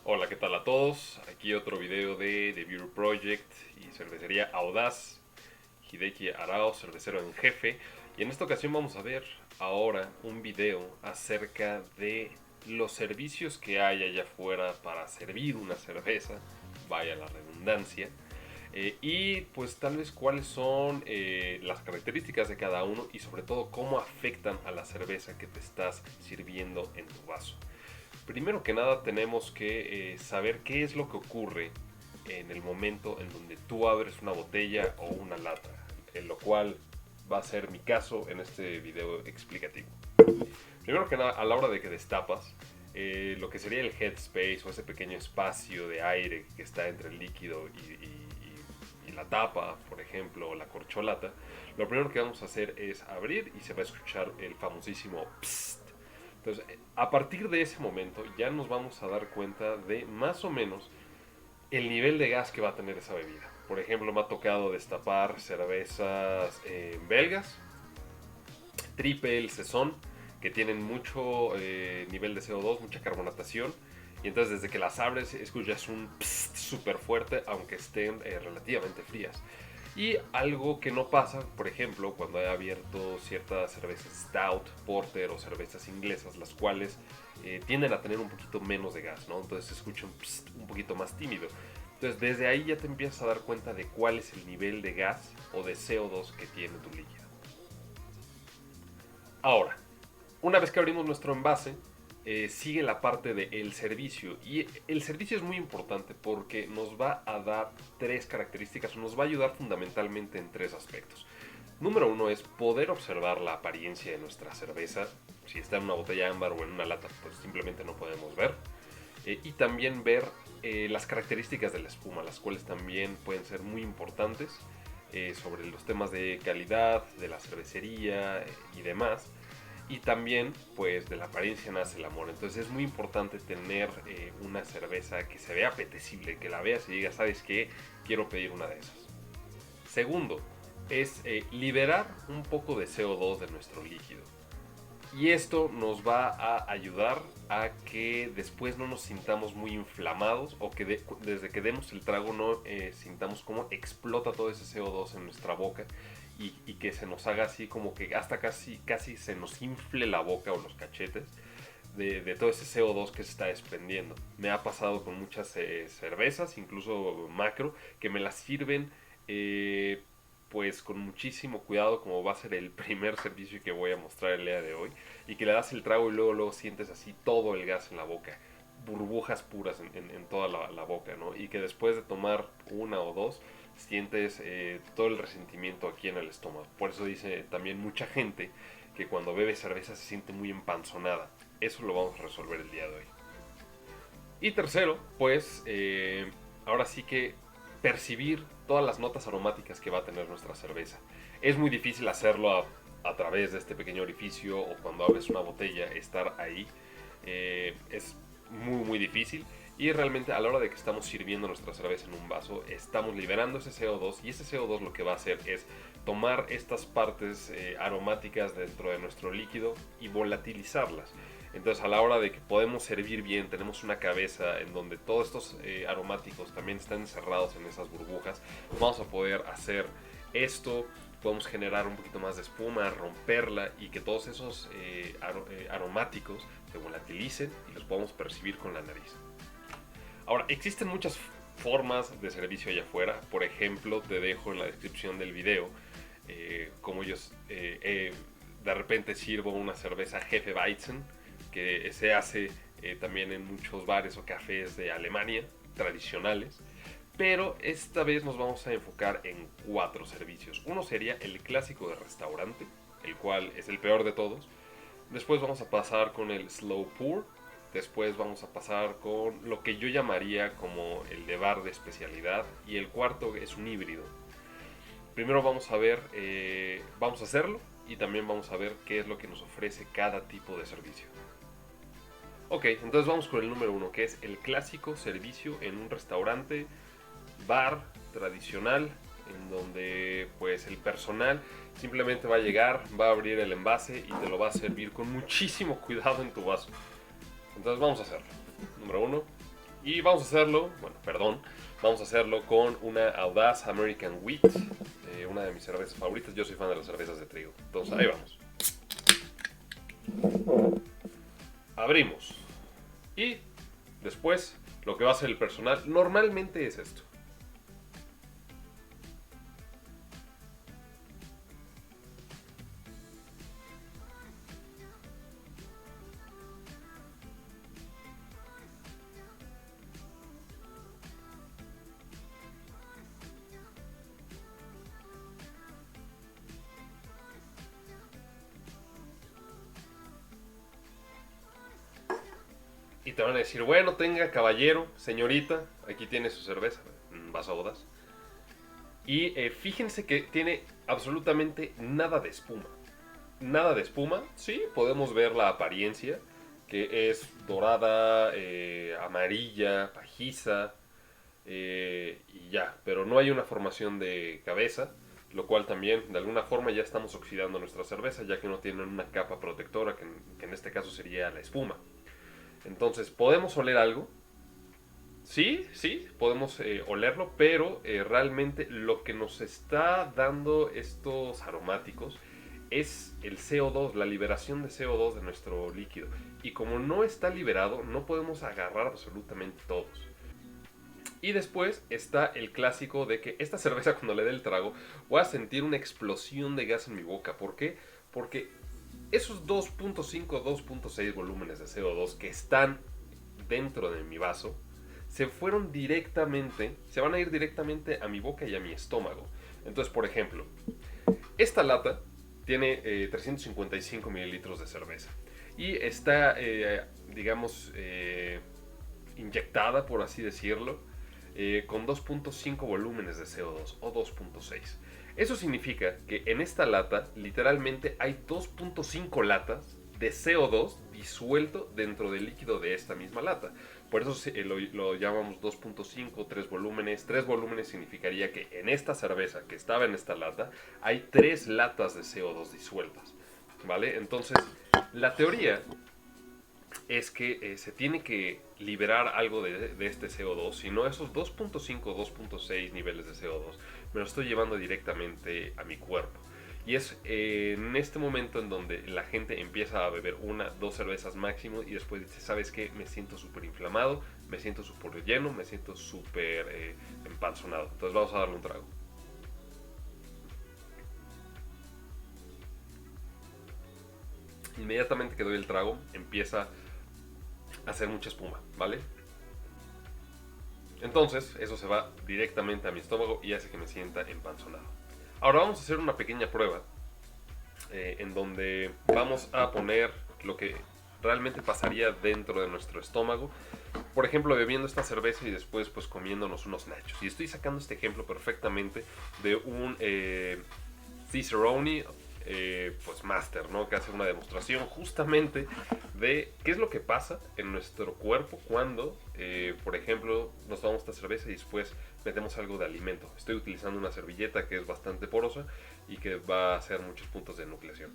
Hola, ¿qué tal a todos? Aquí otro video de The Beer Project y cervecería Audaz, Hideki Arao, cervecero en jefe. Y en esta ocasión vamos a ver ahora un video acerca de los servicios que hay allá afuera para servir una cerveza, vaya la redundancia. Y pues tal vez cuáles son las características de cada uno y sobre todo cómo afectan a la cerveza que te estás sirviendo en tu vaso. Primero que nada tenemos que saber qué es lo que ocurre en el momento en donde tú abres una botella o una lata, en lo cual va a ser mi caso en este video explicativo. Primero que nada, a la hora de que destapas, lo que sería el headspace o ese pequeño espacio de aire que está entre el líquido y la tapa, por ejemplo, o la corcholata, lo primero que vamos a hacer es abrir y se va a escuchar el famosísimo psst. Entonces, a partir de ese momento ya nos vamos a dar cuenta de más o menos el nivel de gas que va a tener esa bebida. Por ejemplo, me ha tocado destapar cervezas belgas, triple, saison, que tienen mucho nivel de CO2, mucha carbonatación. Y entonces desde que las abres escuchas un psst súper fuerte, aunque estén relativamente frías. Y algo que no pasa, por ejemplo, cuando he abierto ciertas cervezas stout, porter o cervezas inglesas, las cuales tienden a tener un poquito menos de gas, ¿no? Entonces se escucha un poquito más tímido. Entonces desde ahí ya te empiezas a dar cuenta de cuál es el nivel de gas o de CO2 que tiene tu líquido. Ahora, una vez que abrimos nuestro envase, sigue la parte del servicio. Y el servicio es muy importante porque nos va a dar tres características, o nos va a ayudar fundamentalmente en tres aspectos. Número uno es poder observar la apariencia de nuestra cerveza. Si está en una botella ámbar o en una lata, pues simplemente no podemos ver. Y también ver las características de la espuma, las cuales también pueden ser muy importantes sobre los temas de calidad, de la cervecería y demás. Y también, pues, de la apariencia nace el amor. Entonces es muy importante tener una cerveza que se vea apetecible, que la veas y digas, ¿sabes qué? Quiero pedir una de esas. Segundo, es liberar un poco de CO2 de nuestro líquido. Y esto nos va a ayudar a que después no nos sintamos muy inflamados o que desde que demos el trago no sintamos cómo explota todo ese CO2 en nuestra boca y que se nos haga así como que hasta casi se nos infle la boca o los cachetes de todo ese CO2 que se está desprendiendo. Me ha pasado con muchas cervezas, incluso macro, que me las sirven pues con muchísimo cuidado, como va a ser el primer servicio que voy a mostrar el día de hoy, y que le das el trago y luego sientes así todo el gas en la boca, burbujas puras en toda la boca, ¿no? Y que después de tomar una o dos sientes todo el resentimiento aquí en el estómago. Por eso dice también mucha gente que cuando bebe cerveza se siente muy empanzonada. Eso lo vamos a resolver el día de hoy. Y tercero, pues ahora sí que percibir todas las notas aromáticas que va a tener nuestra cerveza. Es muy difícil hacerlo a través de este pequeño orificio o cuando abres una botella, estar ahí. Es muy difícil. Y realmente a la hora de que estamos sirviendo nuestra cerveza en un vaso, estamos liberando ese CO2 y ese CO2 lo que va a hacer es tomar estas partes aromáticas dentro de nuestro líquido y volatilizarlas. Entonces a la hora de que podemos servir bien, tenemos una cabeza en donde todos estos aromáticos también están encerrados en esas burbujas, vamos a poder hacer esto, podemos generar un poquito más de espuma, romperla y que todos esos aromáticos se volatilicen y los podamos percibir con la nariz. Ahora, existen muchas formas de servicio allá afuera. Por ejemplo, te dejo en la descripción del video como yo de repente sirvo una cerveza Jefe Weizen, que se hace también en muchos bares o cafés de Alemania tradicionales. Pero esta vez nos vamos a enfocar en cuatro servicios. Uno sería el clásico de restaurante, el cual es el peor de todos. Después vamos a pasar con el slow pour. Después vamos a pasar con lo que yo llamaría como el de bar de especialidad. Y el cuarto es un híbrido. Primero vamos a ver, vamos a hacerlo y también vamos a ver qué es lo que nos ofrece cada tipo de servicio. Ok, entonces vamos con el número uno, que es el clásico servicio en un restaurante, bar tradicional, en donde pues el personal simplemente va a llegar, va a abrir el envase y te lo va a servir con muchísimo cuidado en tu vaso. Entonces vamos a hacerlo. Número uno, Y vamos a hacerlo, bueno, perdón, vamos a hacerlo con una Audaz American Wheat, una de mis cervezas favoritas. Yo soy fan de las cervezas de trigo. Entonces, ahí vamos. Abrimos. Y después, lo que va a hacer el personal normalmente es esto. Y te van a decir, bueno, tenga, caballero, señorita, aquí tiene su cerveza, vas a Audaz. Y fíjense que tiene absolutamente nada de espuma. Nada de espuma, sí, podemos ver la apariencia, que es dorada, amarilla, pajiza, y ya, pero no hay una formación de cabeza, lo cual también de alguna forma ya estamos oxidando nuestra cerveza, ya que no tienen una capa protectora, que en este caso sería la espuma. Entonces, ¿podemos oler algo? Sí, sí, podemos olerlo, pero realmente lo que nos está dando estos aromáticos es el CO2, la liberación de CO2 de nuestro líquido. Y como no está liberado, no podemos agarrar absolutamente todos. Y después está el clásico de que esta cerveza cuando le dé el trago voy a sentir una explosión de gas en mi boca. ¿Por qué? Porque esos 2.5, 2.6 volúmenes de CO2 que están dentro de mi vaso se fueron directamente, se van a ir directamente a mi boca y a mi estómago. Entonces, por ejemplo, esta lata tiene 355 mililitros de cerveza y está, digamos, inyectada, por así decirlo, con 2.5 volúmenes de CO2 o 2.6. Eso significa que en esta lata literalmente hay 2.5 latas de CO2 disuelto dentro del líquido de esta misma lata. Por eso lo llamamos 2.5, 3 volúmenes. 3 volúmenes significaría que en esta cerveza que estaba en esta lata hay 3 latas de CO2 disueltas. ¿Vale? Entonces, la teoría es que se tiene que liberar algo de este CO2, si no esos 2.5, 2.6 niveles de CO2 me lo estoy llevando directamente a mi cuerpo. Y es en este momento en donde la gente empieza a beber una, dos cervezas máximo y después dice, ¿sabes qué? Me siento súper inflamado, me siento súper lleno, me siento súper empanzonado. Entonces vamos a darle un trago. Inmediatamente que doy el trago, empieza a hacer mucha espuma, ¿vale? Entonces, eso se va directamente a mi estómago y hace que me sienta empanzonado. Ahora vamos a hacer una pequeña prueba en donde vamos a poner lo que realmente pasaría dentro de nuestro estómago. Por ejemplo, bebiendo esta cerveza y después pues comiéndonos unos nachos. Y estoy sacando este ejemplo perfectamente de un Cicerone pues Master, ¿no? Que hace una demostración justamente de qué es lo que pasa en nuestro cuerpo cuando, por ejemplo, nos tomamos esta cerveza y después metemos algo de alimento. Estoy utilizando una servilleta que es bastante porosa y que va a hacer muchos puntos de nucleación.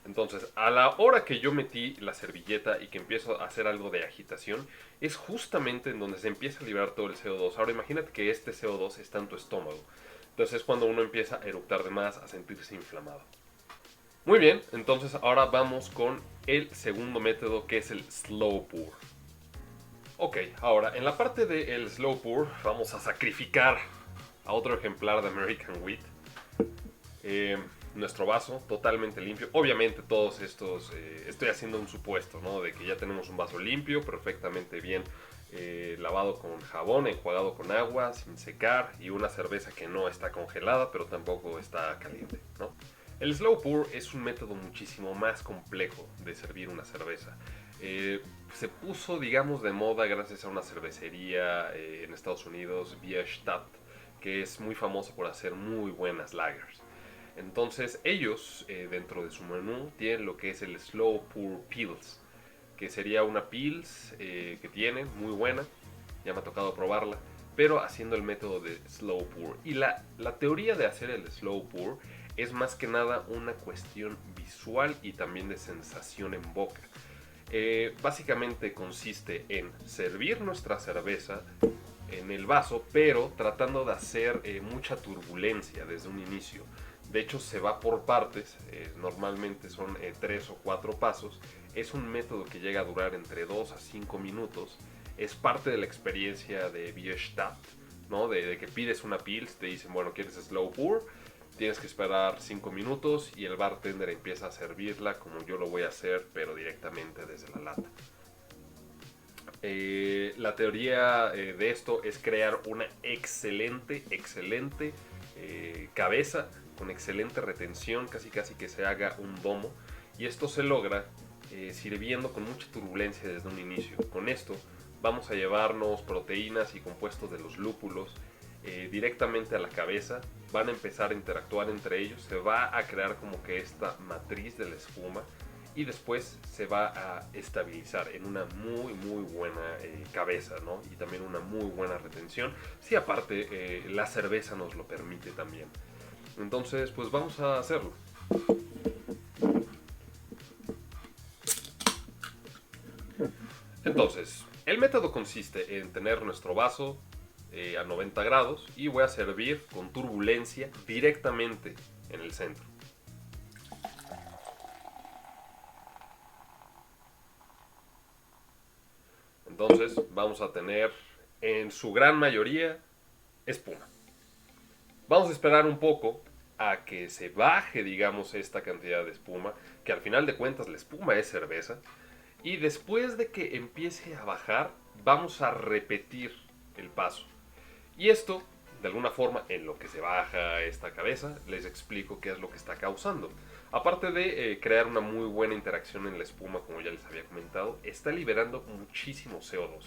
Entonces, a la hora que yo metí la servilleta y que empiezo a hacer algo de agitación, es justamente en donde se empieza a liberar todo el CO2. Ahora imagínate que este CO2 está en tu estómago. Entonces es cuando uno empieza a eructar de más, a sentirse inflamado. Muy bien, entonces ahora vamos con el segundo método que es el slow pour. Ok, ahora en la parte del slow pour vamos a sacrificar a otro ejemplar de American Wheat. Eh, Nuestro vaso totalmente limpio. Obviamente todos estos, estoy haciendo un supuesto, ¿no? De que ya tenemos un vaso limpio, perfectamente bien lavado con jabón, enjuagado con agua, sin secar y una cerveza que no está congelada, pero tampoco está caliente, ¿no? El slow pour es un método muchísimo más complejo de servir una cerveza. Se puso, digamos, de moda gracias a una cervecería en Estados Unidos, Bierstadt, que es muy famosa por hacer muy buenas lagers. Entonces ellos dentro de su menú tienen lo que es el Slow Pour Pils, que sería una Pils que tienen muy buena, ya me ha tocado probarla, pero haciendo el método de Slow Pour. Y la teoría de hacer el Slow Pour es más que nada una cuestión visual y también de sensación en boca. Básicamente consiste en servir nuestra cerveza en el vaso, pero tratando de hacer mucha turbulencia desde un inicio. De hecho, se va por partes, normalmente son 3 o 4 pasos. Es un método que llega a durar entre 2 a 5 minutos. Es parte de la experiencia de Bierstadt, ¿no? De que pides una Pils, te dicen, bueno, ¿quieres slow pour? Tienes que esperar 5 minutos y el bartender empieza a servirla como yo lo voy a hacer, pero directamente desde la lata. La teoría de esto es crear una excelente cabeza con excelente retención, casi que se haga un domo. Y esto se logra sirviendo con mucha turbulencia desde un inicio. Con esto vamos a llevarnos proteínas y compuestos de los lúpulos directamente a la cabeza. Van a empezar a interactuar entre ellos. Se va a crear como que esta matriz de la espuma. Y después se va a estabilizar en una muy buena cabeza, ¿no? Y también una muy buena retención. Si aparte la cerveza nos lo permite también. Entonces, pues vamos a hacerlo. Entonces, el método consiste en tener nuestro vaso a 90 grados y voy a servir con turbulencia directamente en el centro. Entonces vamos a tener en su gran mayoría espuma. Vamos a esperar un poco a que se baje, digamos, esta cantidad de espuma, que al final de cuentas la espuma es cerveza. Y después de que empiece a bajar, vamos a repetir el paso. Y esto, de alguna forma, en lo que se baja esta cabeza, les explico qué es lo que está causando. Aparte de crear una muy buena interacción en la espuma, como ya les había comentado, está liberando muchísimo CO2.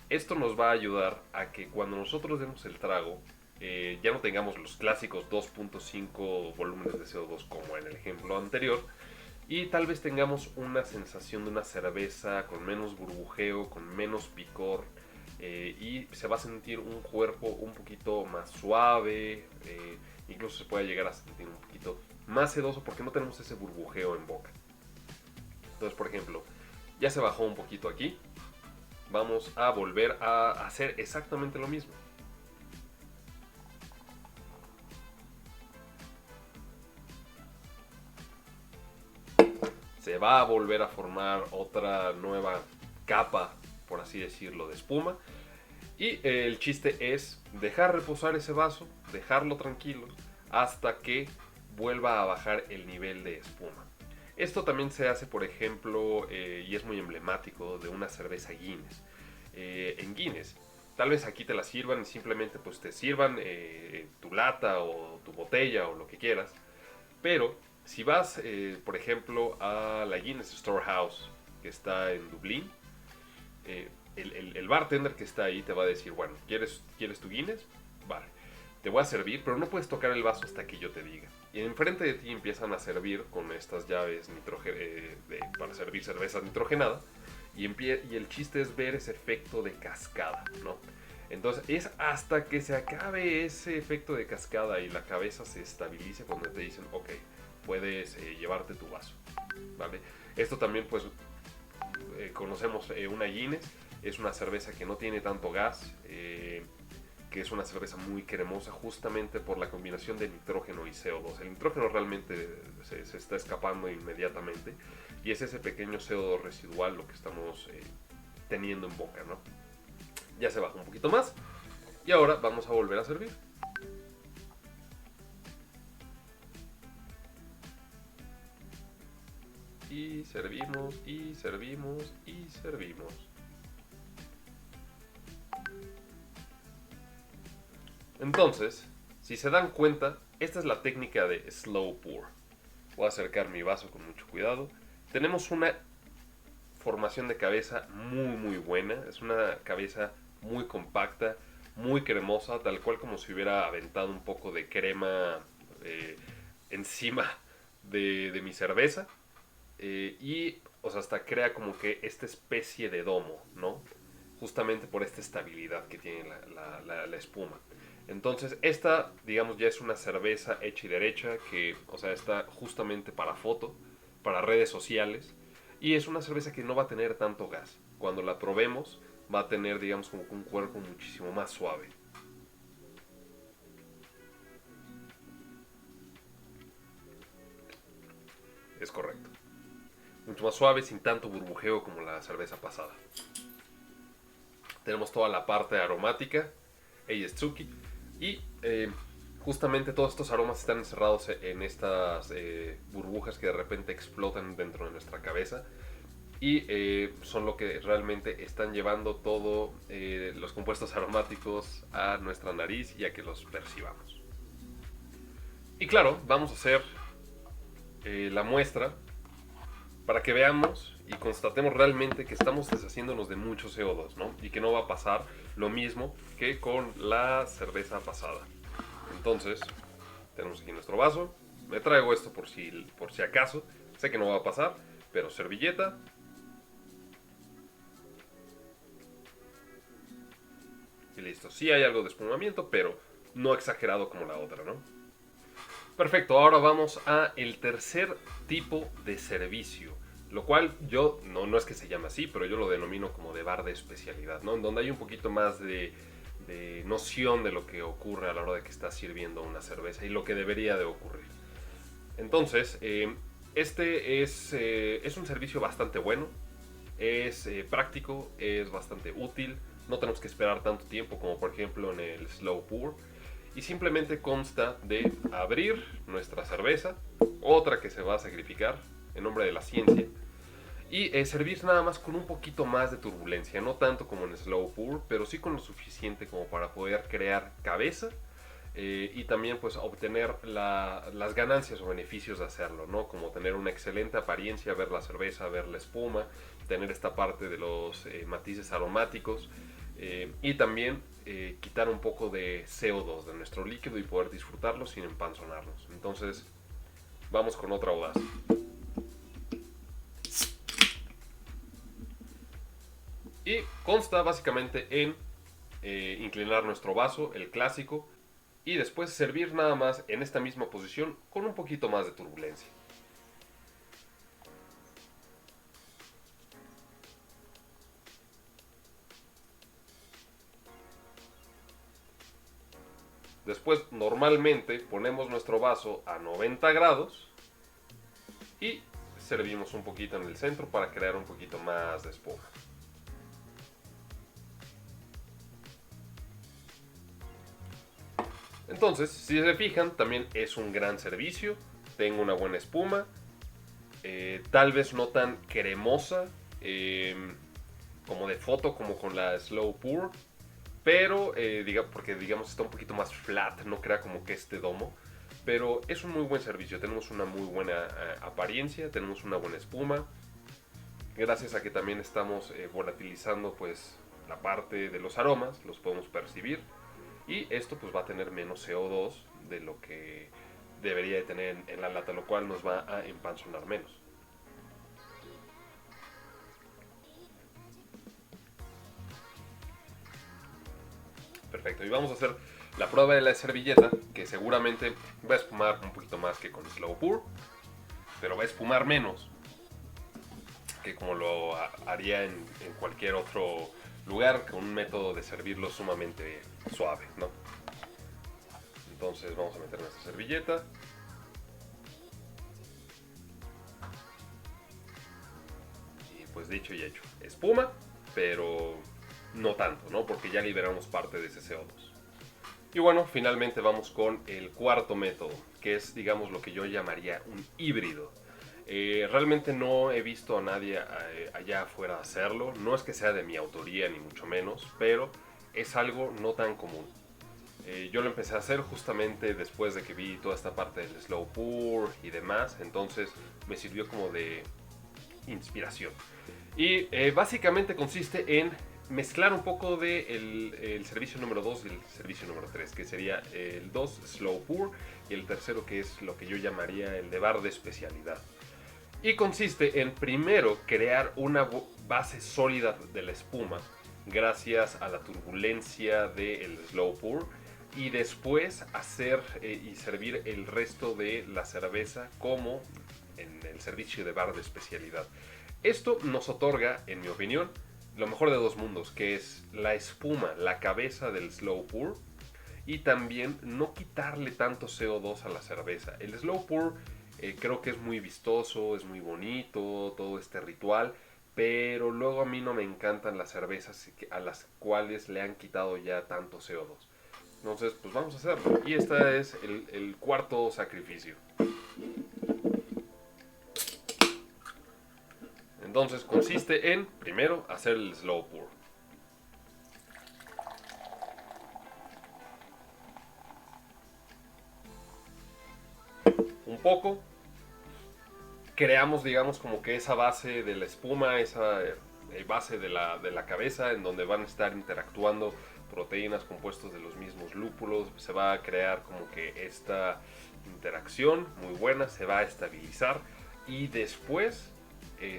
Esto nos va a ayudar a que cuando nosotros demos el trago, ya no tengamos los clásicos 2.5 volúmenes de CO2 como en el ejemplo anterior, y tal vez tengamos una sensación de una cerveza con menos burbujeo, con menos picor, y se va a sentir un cuerpo un poquito más suave, incluso se puede llegar a sentir un poquito más sedoso porque no tenemos ese burbujeo en boca. Entonces, por ejemplo, ya se bajó un poquito aquí, vamos a volver a hacer exactamente lo mismo. Se va a volver a formar otra nueva capa, por así decirlo, de espuma. Y el chiste es dejar reposar ese vaso, dejarlo tranquilo, hasta que vuelva a bajar el nivel de espuma. Esto también se hace, por ejemplo, y es muy emblemático, de una cerveza Guinness. En Guinness, tal vez aquí te la sirvan y simplemente pues te sirvan tu lata o tu botella o lo que quieras. Pero si vas, por ejemplo, a la Guinness Storehouse, que está en Dublín, el bartender que está ahí te va a decir, bueno, ¿quieres tu Guinness? Vale, te voy a servir, pero no puedes tocar el vaso hasta que yo te diga. Y enfrente de ti empiezan a servir con estas llaves para servir cerveza nitrogenada. Y el chiste es ver ese efecto de cascada, ¿no? Entonces es hasta que se acabe ese efecto de cascada y la cabeza se estabilice cuando te dicen, ok, puedes llevarte tu vaso, ¿vale? Esto también pues conocemos una Guinness, es una cerveza que no tiene tanto gas, que es una cerveza muy cremosa justamente por la combinación de nitrógeno y CO2. El nitrógeno realmente se está escapando inmediatamente y es ese pequeño CO2 residual lo que estamos teniendo en boca, ¿no? Ya se bajó un poquito más y ahora vamos a volver a servir. Y servimos, y servimos, y servimos. Entonces, si se dan cuenta, esta es la técnica de slow pour. Voy a acercar mi vaso con mucho cuidado. Tenemos una formación de cabeza muy buena. Es una cabeza muy compacta, muy cremosa, tal cual como si hubiera aventado un poco de crema encima de mi cerveza. Y o sea, hasta crea como que esta especie de domo, ¿no? Justamente por esta estabilidad que tiene la espuma. Entonces esta, digamos, ya es una cerveza hecha y derecha que, o sea, está justamente para foto, para redes sociales. Y es una cerveza que no va a tener tanto gas. Cuando la probemos va a tener, digamos, como un cuerpo muchísimo más suave. Es correcto. Mucho más suave, sin tanto burbujeo como la cerveza pasada. Tenemos toda la parte aromática, Eiyatsuki, y justamente todos estos aromas están encerrados en estas burbujas que de repente explotan dentro de nuestra cabeza y son lo que realmente están llevando todos los compuestos aromáticos a nuestra nariz y a que los percibamos. Y claro, vamos a hacer la muestra para que veamos y constatemos realmente que estamos deshaciéndonos de mucho CO2, ¿no? Y que no va a pasar lo mismo que con la cerveza pasada. Entonces, tenemos aquí nuestro vaso. Me traigo esto por si acaso. Sé que no va a pasar, pero servilleta. Y listo. Sí hay algo de espumamiento, pero no exagerado como la otra, ¿no? Perfecto, ahora vamos a el tercer tipo de servicio, lo cual yo, no es que se llame así, pero yo lo denomino como de bar de especialidad, ¿no? En donde hay un poquito más de noción de lo que ocurre a la hora de que estás sirviendo una cerveza y lo que debería de ocurrir. Entonces, este es un servicio bastante bueno, es práctico, es bastante útil, no tenemos que esperar tanto tiempo como por ejemplo en el Slow Pour. Y simplemente consta de abrir nuestra cerveza, otra que se va a sacrificar en nombre de la ciencia, y servir nada más con un poquito más de turbulencia, no tanto como en Slow Pour, pero sí con lo suficiente como para poder crear cabeza y también pues obtener las ganancias o beneficios de hacerlo, ¿no? Como tener una excelente apariencia, ver la cerveza, ver la espuma, tener esta parte de los matices aromáticos y también quitar un poco de CO2 de nuestro líquido y poder disfrutarlo sin empanzonarnos. Entonces, vamos con otra audaz. Y consta básicamente en inclinar nuestro vaso, el clásico, y después servir nada más en esta misma posición con un poquito más de turbulencia. Después normalmente ponemos nuestro vaso a 90 grados y servimos un poquito en el centro para crear un poquito más de espuma. Entonces, si se fijan, también es un gran servicio. Tengo una buena espuma. Tal vez no tan cremosa como de foto, como con la Slow Pour. Pero, porque digamos está un poquito más flat, no crea como que este domo. Pero es un muy buen servicio. Tenemos una muy buena apariencia, tenemos una buena espuma. Gracias a que también estamos volatilizando pues la parte de los aromas, los podemos percibir. Y esto pues va a tener menos CO2 de lo que debería de tener en la lata, lo cual nos va a empanzonar menos. Perfecto, y vamos a hacer la prueba de la servilleta, que seguramente va a espumar un poquito más que con Slow Pour, pero va a espumar menos que como lo haría en cualquier otro lugar, con un método de servirlo sumamente suave, ¿no? Entonces vamos a meter nuestra servilleta. Y pues dicho y hecho, espuma, pero no tanto, ¿no? Porque ya liberamos parte de ese CO2. Y bueno, finalmente vamos con el cuarto método, que es, digamos, lo que yo llamaría un híbrido. Realmente no he visto a nadie allá afuera hacerlo. No es que sea de mi autoría, ni mucho menos, pero es algo no tan común. Yo lo empecé a hacer justamente después de que vi toda esta parte del Slow Pour y demás. Entonces me sirvió como de inspiración. Y básicamente consiste en mezclar un poco de el servicio número 2 y el servicio número 3, que sería el 2 Slow Pour y el tercero que es lo que yo llamaría el de bar de especialidad. Y consiste en primero crear una base sólida de la espuma gracias a la turbulencia del Slow Pour. y después hacer y servir el resto de la cerveza como en el servicio de bar de especialidad. Esto nos otorga, en mi opinión, lo mejor de dos mundos, que es la espuma, la cabeza del slow pour, y también no quitarle tanto CO2 a la cerveza. El slow pour creo que es muy vistoso, es muy bonito, todo este ritual, pero luego a mí no me encantan las cervezas a las cuales le han quitado ya tanto CO2. Entonces, pues vamos a hacerlo. Y este es el cuarto sacrificio. Entonces consiste en, primero, hacer el slow pour. Un poco. Creamos, digamos, como que esa base de la espuma, esa base de la cabeza, en donde van a estar interactuando proteínas compuestos de los mismos lúpulos. Se va a crear como que esta interacción muy buena, se va a estabilizar y después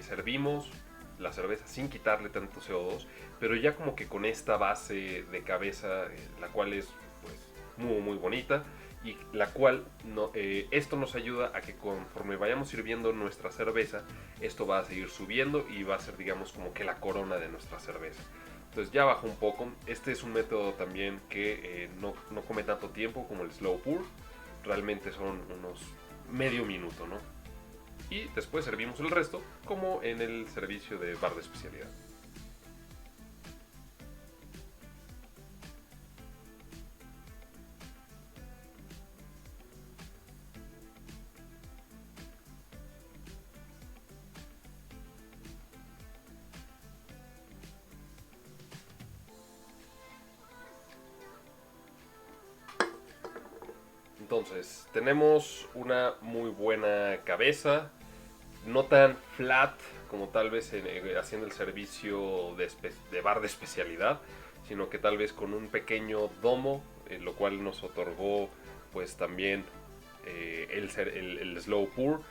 servimos la cerveza sin quitarle tanto CO2, pero ya como que con esta base de cabeza, la cual es pues muy muy bonita y la cual esto nos ayuda a que conforme vayamos sirviendo nuestra cerveza, esto va a seguir subiendo y va a ser, digamos, como que la corona de nuestra cerveza. Entonces ya bajó un poco. Este es un método también que no come tanto tiempo como el slow pour. Realmente son unos medio minuto, ¿no? Y después servimos el resto como en el servicio de bar de especialidad. Entonces, tenemos una muy buena cabeza, no tan flat como tal vez haciendo el servicio de bar de especialidad, sino que tal vez con un pequeño domo, lo cual nos otorgó pues también el slow pour,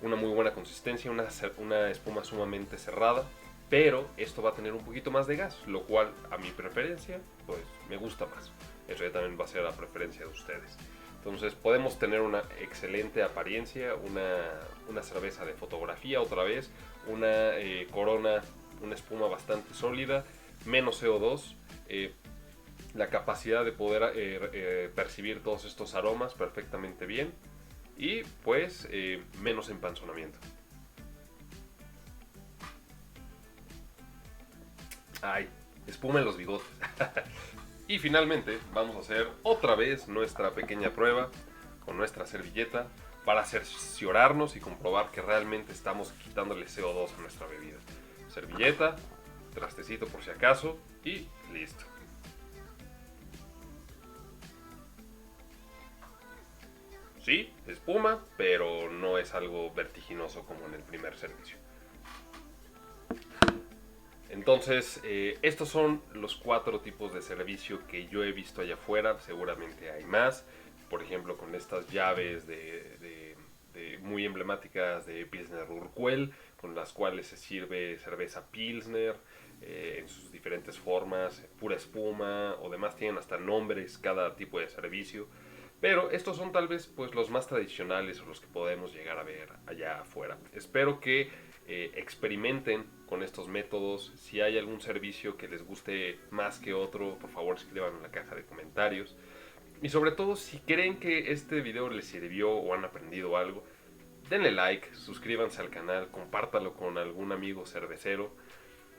una muy buena consistencia, una espuma sumamente cerrada, pero esto va a tener un poquito más de gas, lo cual a mi preferencia pues me gusta más. Eso ya también va a ser la preferencia de ustedes. Entonces podemos tener una excelente apariencia, una cerveza de fotografía otra vez, una corona, una espuma bastante sólida, menos CO2, la capacidad de poder percibir todos estos aromas perfectamente bien y pues menos empanzonamiento. Ay, espuma en los bigotes. Y finalmente vamos a hacer otra vez nuestra pequeña prueba con nuestra servilleta para cerciorarnos y comprobar que realmente estamos quitándole CO2 a nuestra bebida. Servilleta, trastecito por si acaso y listo. Sí, espuma, pero no es algo vertiginoso como en el primer servicio. Entonces, estos son los 4 tipos de servicio que yo he visto allá afuera. Seguramente hay más. Por ejemplo, con estas llaves muy emblemáticas de Pilsner Urquell, con las cuales se sirve cerveza Pilsner en sus diferentes formas, pura espuma o demás. Tienen hasta nombres cada tipo de servicio. Pero estos son tal vez pues los más tradicionales o los que podemos llegar a ver allá afuera. Espero que experimenten con estos métodos. Si hay algún servicio que les guste más que otro, por favor escriban en la caja de comentarios. Y sobre todo, si creen que este video les sirvió o han aprendido algo, denle like, suscríbanse al canal, compártalo con algún amigo cervecero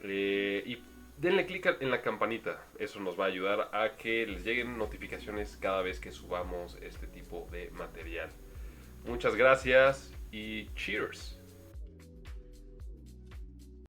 y denle clic en la campanita. Eso nos va a ayudar a que les lleguen notificaciones cada vez que subamos este tipo de material. Muchas gracias y cheers.